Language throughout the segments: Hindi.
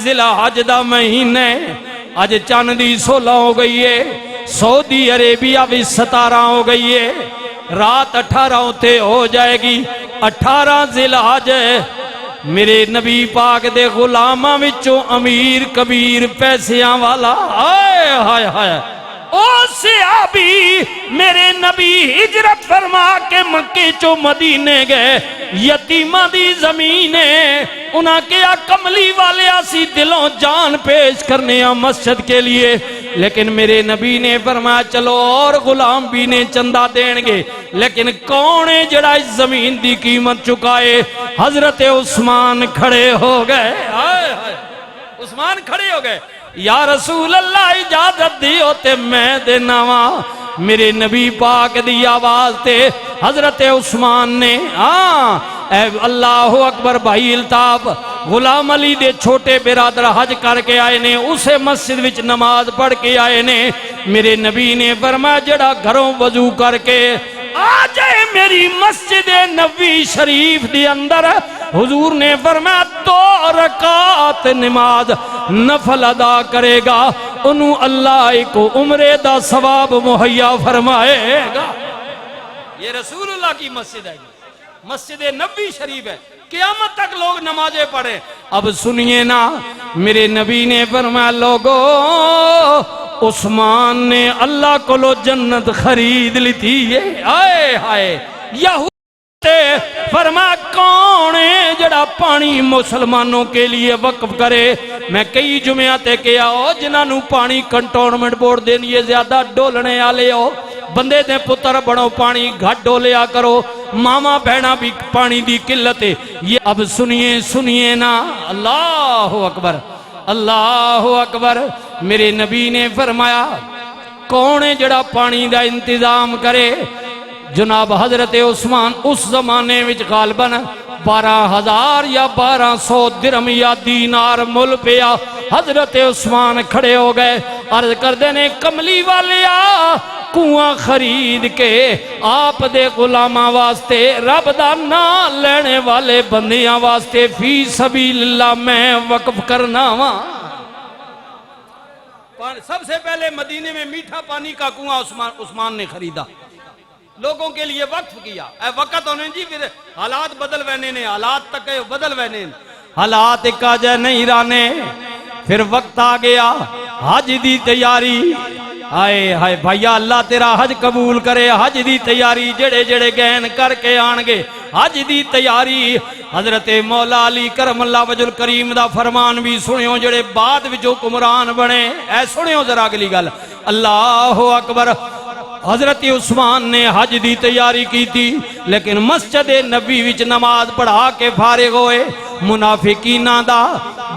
जिलहज दा महीने अज चंद दी 16 हो गई है। सऊदी अरेबिया भी 17 हो गई है। रात 18 उते हो जाएगी। 18 जिलहज मेरे नबी पाक दे गुलामां विचों अमीर कबीर पैसियां वाला हाय हाय हाय ओ सहाबी मेरे नबी हिजरत फरमा के मक्के चो मदीने गए। यतीमा दी जमीन है। उन्हें क्या कमली वाले आसी दिलों जान पेश करने मस्जिद के लिए। लेकिन मेरे नबी ने फरमाया चलो और गुलाम भी ने चंदा देंगे। लेकिन कौन है जड़ा इस जमीन की कीमत चुकाए? हजरत उस्मान खड़े हो गए। उस्मान खड़े हो गए। या रसूल अल्लाह इजाजत दियो ते मैं देना वा। मेरे नबी पाक दी आवाज ते हजरत उस्मान ने अल्लाह अकबर भाई इल्ताफ गुलाम अली दे छोटे बिरादर हज करके आए ने। उसे मस्जिद विच नमाज पढ़ के आए ने। मेरे नबी ने फरमाया जड़ा घरों वजू करके आ जाए मेरी मस्जिद नबी शरीफ दे अंदर। हुजूर ने फरमाया 2 रकात नमाज नफल अदा करेगा उन्हों अल्लाह को उम्रे दा सवाब मुहैया फरमाएगा। ये रसूलुल्लाह की मस्जिद है, मस्जिद नबी शरीफ है। क़यामत तक लोग नमाजें पढ़े। अब सुनिए ना मेरे नबी ने फरमाया लोगो उस्मान ने अल्लाह को जन्नत खरीद ली है। आए हाय यहूदी फरमा कौन है जड़ा पानी मुसलमानों के लिए वक्फ करे? मैं कई जुमिया ते कहा जिन्होंने पानी कंटोनमेंट बोर्ड दे लिए ज्यादा डोलने वाले हो बंदे दे पुत्र बनो पानी घट डोलिया करो। मामा बहना भी पानी की किल्लत है। ये अब सुनिए सुनिए ना अल्लाह अकबर अल्लाह अकबर। मेरे नबी ने फरमाया कौन है जड़ा पानी का इंतजाम करे? जनाब हजरत उस्मान उस जमाने विच गालबन 12,000 या 1200 दिरहम या दीनार मुल पिया। हजरत उस्मान खड़े हो गए। अर्ज करते ने कमली वाले कुआं खरीद के आप दे गुलामा वास्ते रब दा नाम लेने वाले बंदियां वास्ते फी सबीलिल्लाह मैं वक्फ करना वा। सबसे पहले मदीने में मीठा पानी का कुआं उस्मान ने खरीदा, लोगों के लिए वक्फ किया। वक़्त होने जी फिर हालात बदल वैने ने, हालात तक बदल वैने, हालात का जय नहीं राने। फिर वक्त आ गया हज दी तैयारी। आए हाय भैया अल्लाह तेरा हज कबूल करे। हज दी तैयारी जेड़े जेड़े गैन करके आनगे हज दी तैयारी। हजरत मौला अली करमल्ला वजुल करीम दा फरमान भी सुनियो जेड़े बाद विच हुक्मरान बने। ऐ सुनियो जरा अगली गल अल्लाह अकबर। हजरत उस्मान ने हज की तैयारी की थी लेकिन मस्जिद नबी विच नमाज पढ़ा के फारिग होए। मुनाफिकीना दा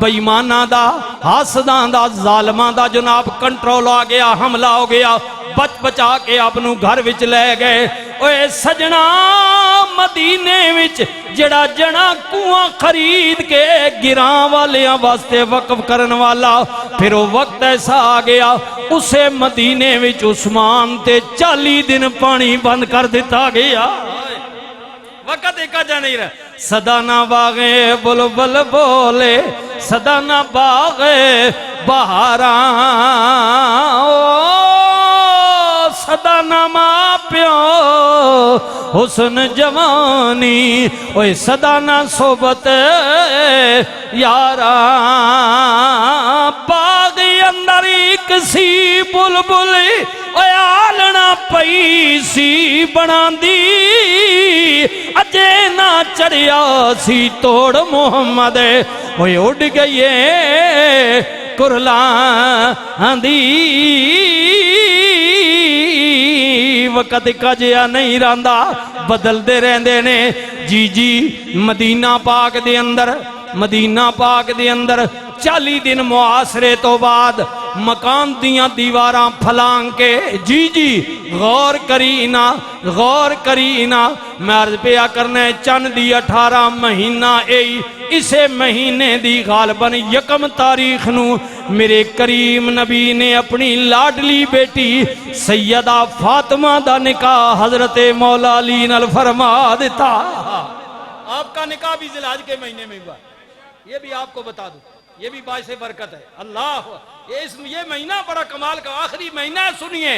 बेईमाना दा हासदा दा जालमा दा जनाब कंट्रोल आ गया, हमला हो गया। बच बचा के अपनू घर विच ले गए। ओए सजना मदीने विच जड़ा जना कुआं खरीद के गिरां वालियां वास्ते वक्फ करन वाला फिर वो वक्त ऐसा आ गया उसे मदीने विच उस्मान ते 40 दिन पानी बंद कर दिता गया। वक्त एक जा नहीं रहा। सदा ना बागे बुलबुल बोले सदा ना बागे बहारा सदा ना मां प्यो हुस्न जवानी ओए सदा ना सोबत यारा। बाग अंदर एक सी बुलबुल आलना पई सी बनांदी अजे ना चढ़िया सी तोड़ मोहम्मद ओए उड़ गई कुरला दी। वक़्त का जिया नहीं रहा बदलते रहते ने जी जी। मदीना पाक दे अंदर मदीना पाक दे अंदर 40 दिन मुआसरे तो बाद मकान दियां दीवारां फलांग के जी जी गौर करी ना मैं अर्ज पिया करने चंद दी 18 महीना इसे महीने दी गालबन 1 तारीख नू मेरे करीम नबी ने अपनी लाडली बेटी सैयदा फातिमा दा निकाह हजरत मौला अली नाल फरमा दिता। आपका निकाह भी जिलहज के महीने में हुआ, ये भी आपको बता दूं। ये भी बाइस बरकत है। अल्लाह ये महीना बड़ा कमाल का आखिरी महीना है। सुनिए,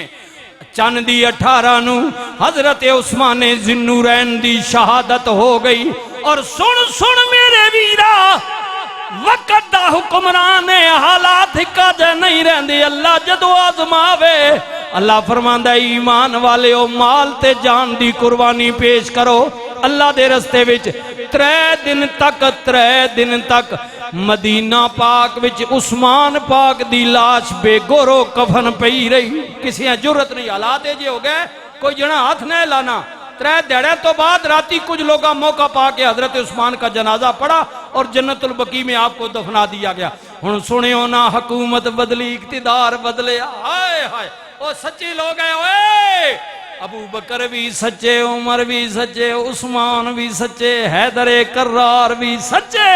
चन दी 18 नू हजरत उस्माने जिन्नूरैन दी शहादत हो गई। और सुन सुन मेरे वीरा, वक़्त दा हुक्मरान है, हालात कद नहीं रहंदे। अल्लाह जदों आजमावे, अल्लाह फरमांदा ईमान वाले ओ माल ते जान दी कुर्बानी पेश करो अल्लाह दे रस्ते विच। 3 दिन तक मदीना पाक विच उस्मान पाक दी लाश बेगोरो कफन पई रही। किसी जुरत नहीं, हालात जे हो गए कोई जना हाथ नहीं लाना। 3 दिहाड़े तो बाद राती कुछ लोग मौका पा के हजरत उस्मान का जनाजा पड़ा और जन्नतुल बकी में आपको दफना दिया गया। हुण सुनियो ना, हुकूमत बदली, इक्तिदार बदले, हाय हाय ओ सच्चे लोग है। ओए अबू बकर भी सच्चे, उमर भी सच्चे, उस्मान भी सच्चे, हैदर कर्रार भी सच्चे,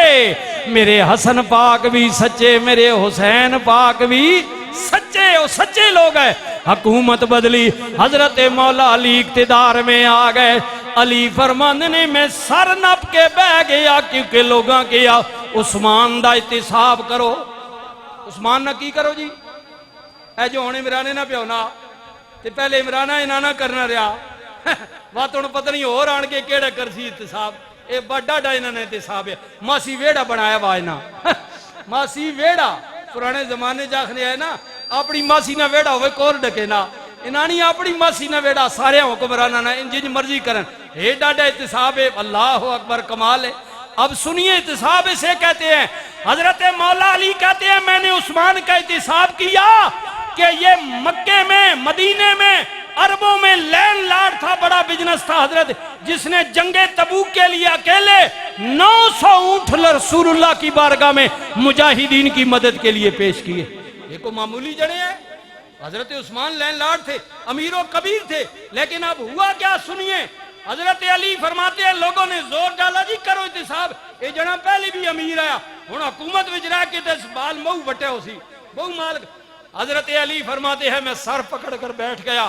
मेरे हसन पाक भी सच्चे, मेरे हुसैन पाक भी सच्चे। ओ सच्चे लोग है। हुकूमत बदली, हजरत मौला अली इक्तिदार में आ गए। अली फरमाने ने मैं सर नप के बह गया, क्योंकि लोगों के उस्मान दा इतिसाब करो। उस्मान ना की करो जी, ऐ जो हुण इमराने ना प्यो ना, ते पहले इमराना इनाना करना रहा बात हूँ पता नहीं होर आन के केड़ा करसी इतिसाब। ये बड़ा डा इन्होंने इतिसाब है। मासी वेड़ा बनाया वा इना मासी वेड़ा पुराने जमाने जाखने आए ना, अपनी मासी ना वेड़ा हो कौन डके ना, इनानी अपनी मासी ना वेड़ा, सारे हुक्मराना ना जिन मर्जी करन। हे डाडा इतिसाब है। अल्लाह अकबर, कमाल है। अब सुनिए, इतिसाब इसे कहते हैं। हजरत मौला अली कहते हैं मैंने उस्मान का इतिसाब किया कि ये मक्के में, मदीने में, अरबों में लैंडलॉर्ड था, बड़ा बिजनेस था हजरत, जिसने जंगे तबूक के लिए अकेले 900 ऊंट रसूलुल्लाह की बारगाह में मुजाहिदीन की मदद के लिए पेश किए। ये को मामूली जड़े हैं। हजरत उस्मान लैंडलॉर्ड थे, अमीरों कबीर थे। लेकिन अब हुआ क्या सुनिए, हजरत अली फरमाते हैं लोगों ने जोर डाला जी करो इतिसाब। ये जना पहले भी अमीर आया, हुण हुकूमत विच रह के बाल महू बटे हो सी बहु माल। हजरत अली फरमाते हैं मैं सर पकड़ कर बैठ गया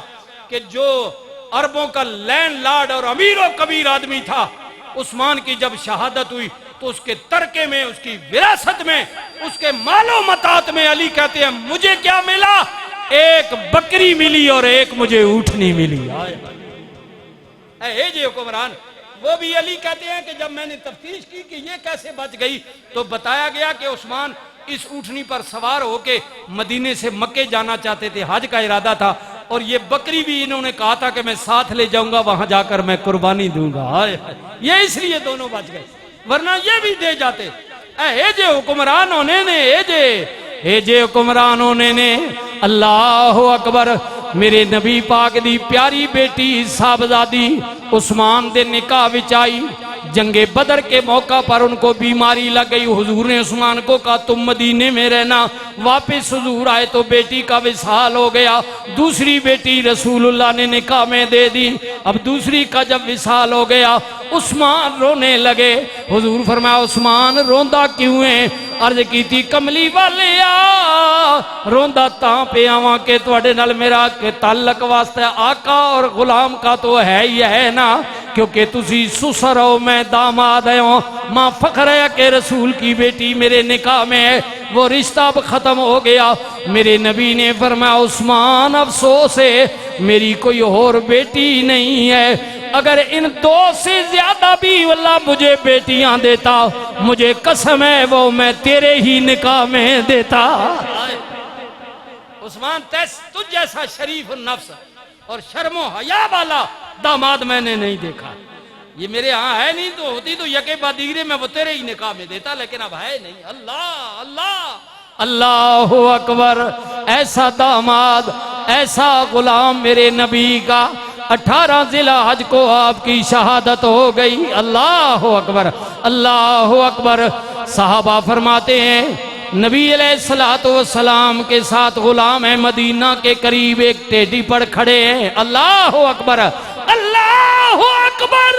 कि जो अरबों का लैंडलॉर्ड और अमीरों कबीर आदमी था, उस्मान की जब शहादत हुई तो उसके तरके में, उसकी विरासत में, उसके मालो मतात में अली कहते हैं मुझे क्या मिला, एक बकरी मिली और एक मुझे ऊँटनी मिली। जे हुक्मरान, वो भी अली कहते हैं कि जब मैंने तफ्तीश की कि ये कैसे बच गई, तो बताया गया कि उस्मान इस ऊँटनी पर सवार होके मदीने से मक्के जाना चाहते थे, हज का इरादा था, और ये बकरी भी इन्होंने कहा था कि मैं साथ ले जाऊंगा, वहां जाकर मैं कुर्बानी दूंगा। ये इसलिए दोनों बच गए, वरना ये भी दे जाते। ए जे हुक्मरान होने ने, ए जे हुक्मरान होने ने। अल्लाह अकबर। मेरे नबी पाक दी प्यारी बेटी साहबजादी उस्मान दे निकाह विच आई। जंगे बदर के मौका पर उनको बीमारी लग गई। हुजूर ने उस्मान को कहा तुम मदीने में रहना। वापस हुजूर आए तो बेटी का विसाल हो गया। दूसरी बेटी रसूलुल्लाह ने निकाह में दे दी। अब दूसरी का जब विसाल हो गया, उस्मान रोने लगे। हुजूर फरमाया उस्मान रोंदा क्यों है? अर्ज की थी कमली वाले रोंदा तां पे आवा के तुहाडे नाल मेरा के ताल्लक वास्ते आका और गुलाम का तो है ही है ना, क्योंकि तुसी सुसर हो, मैं दामाद हो। माँ फख्र है कि रसूल की बेटी मेरे निकाह में है। वो रिश्ता अब खत्म हो गया। मेरे नबी ने फरमाया उस्मान अफसोस है मेरी कोई और बेटी नहीं है। अगर इन दो से ज्यादा भी अल्लाह मुझे बेटियां देता, मुझे कसम है वो मैं तेरे ही निकाह में देता। उस्मान तुझ जैसा शरीफ नफ्स और शर्मो हया वाला दामाद मैंने नहीं देखा। ये मेरे यहाँ है नहीं, तो होती तो यके बादीरे में वो तेरे ही निकाह में देता, लेकिन अब है नहीं। अल्लाह अल्लाह अल्लाह अकबर। ऐसा दामाद, ऐसा गुलाम मेरे नबी का। 18 जिला हज को आपकी शहादत हो गई। अल्लाह अकबर अल्लाह अकबर। साहबा फरमाते हैं नबी अलैहिस्सलाम के साथ गुलाम है मदीना के करीब एक टेढ़ी पर खड़े हैं। अल्लाह अकबर अल्लाह अकबर।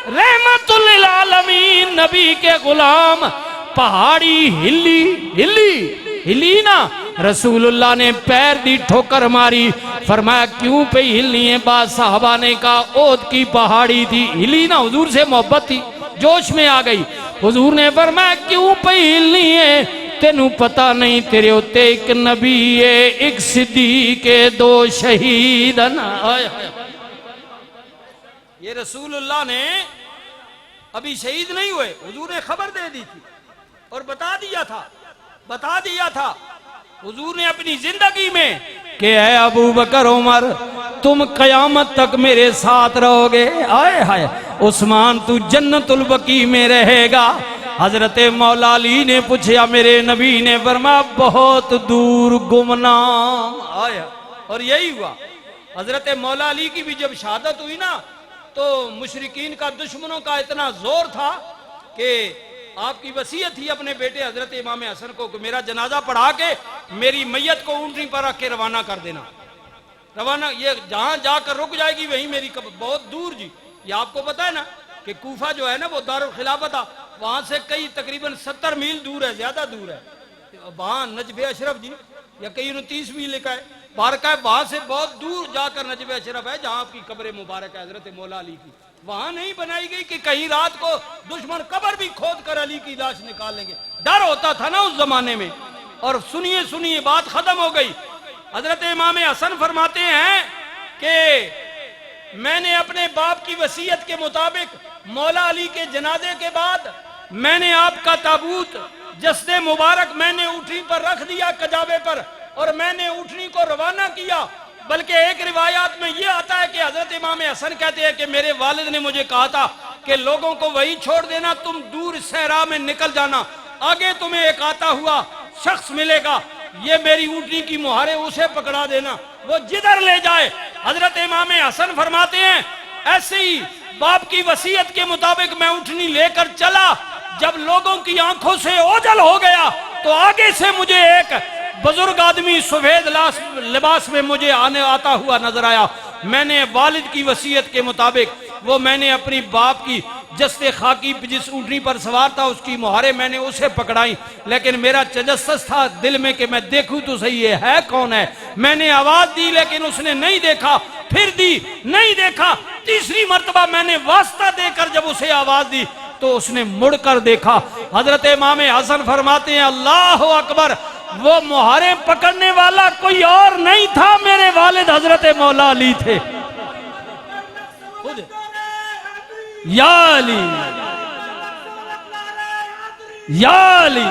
रहमतुल लिल आलमीन नबी के गुलाम। पहाड़ी हिली हिली हिली ना, रसूलुल्लाह ने पैर दी ठोकर मारी। फरमाया क्यों पे हिलनी है? बाद साहबा ने कहा ओद की पहाड़ी थी, हिली ना, हुजूर से मोहब्बत थी, जोश में आ गई। हुजूर ने फरमाया क्यों पे हिलनी है? तेनू पता नहीं तेरे उत्ते एक नबी है, एक सिद्दीक है, दो शहीद है ना। ये रसूलुल्लाह ने अभी शहीद नहीं हुए, हुजूर ने खबर दे दी थी और बता दिया था हुजूर ने अपनी जिंदगी में कि है अबू बकर उमर तुम कयामत तक मेरे साथ रहोगे। आए हाय उस्मान तू जन्नतुल बकी में रहेगा। हजरत मौला अली ने पूछा, मेरे नबी ने फरमाया बहुत दूर गुमनाम। आया और यही हुआ। हजरत मौला अली की भी जब शहादत हुई ना तो मुशरिकीन का, दुश्मनों का इतना जोर था कि आपकी वसीयत थी अपने बेटे हजरत इमाम हसन को कि मेरा जनाजा पढ़ा के मेरी मैयत को ऊंटनी पर रख के रवाना कर देना। रवाना ये जहां जाकर रुक जाएगी वहीं मेरी बहुत दूर जी। ये आपको पता है ना कि कूफा जो है ना वो दारुल खिलाफत था, वहां से कई तकरीबन 70 मील दूर है, ज्यादा दूर है। वहां नजबे अशरफ जी या कई 30 मील लिखा है बारका है, वहां से बहुत दूर जाकर नजबे अशरफ है जहां आपकी कब्र मुबारक है हजरत मौला अली की। वहां नहीं बनाई गई कि कहीं रात को दुश्मन कब्र भी खोद कर अली की लाश निकाल लेंगे। डर होता था ना उस जमाने में। और सुनिए बात खत्म हो गई। हजरत इमाम हसन फरमाते हैं कि मैंने अपने बाप की वसीयत के मुताबिक मौला अली के जनाजे के बाद मैंने आपका ताबूत जस्ते मुबारक मैंने ऊँटनी पर रख दिया कजाबे पर और मैंने ऊँटनी को रवाना किया। बल्कि एक रिवायात में यह आता है कि हजरत इमाम हसन कहते हैं कि मेरे वालिद ने मुझे कहा था कि लोगों को वहीं छोड़ देना, तुम दूर सहरा में निकल जाना, आगे तुम्हें एक आता हुआ शख्स मिलेगा, ये मेरी ऊँटनी की मुहारे उसे पकड़ा देना, वो जिधर ले जाए। हजरत इमाम हसन फरमाते हैं ऐसे ही बाप की वसीयत के मुताबिक मैं ऊँटनी लेकर चला। जब लोगों की आंखों से ओझल हो गया तो आगे से मुझे एक बुजुर्ग आदमी सफेद लिबास में मुझे आता हुआ नजर आया। मैंने वालिद की वसीयत के मुताबिक वो मैंने अपनी बाप की जस्ते खाकी जिस ऊँटनी पर सवार था उसकी मुहारे मैंने उसे पकड़ाई, लेकिन मेरा तजस्सुस था दिल में कि मैं देखूं तो सही ये है कौन है। मैंने आवाज दी लेकिन उसने नहीं देखा, फिर दी नहीं देखा, तीसरी मर्तबा मैंने वास्ता देकर जब उसे आवाज दी तो उसने मुड़कर देखा। हजरत इमाम हसन फरमाते हैं अल्लाह अकबर, वो मुहारे पकड़ने वाला कोई और नहीं था, मेरे वालिद हजरत मौला अली थे। या अली या अली।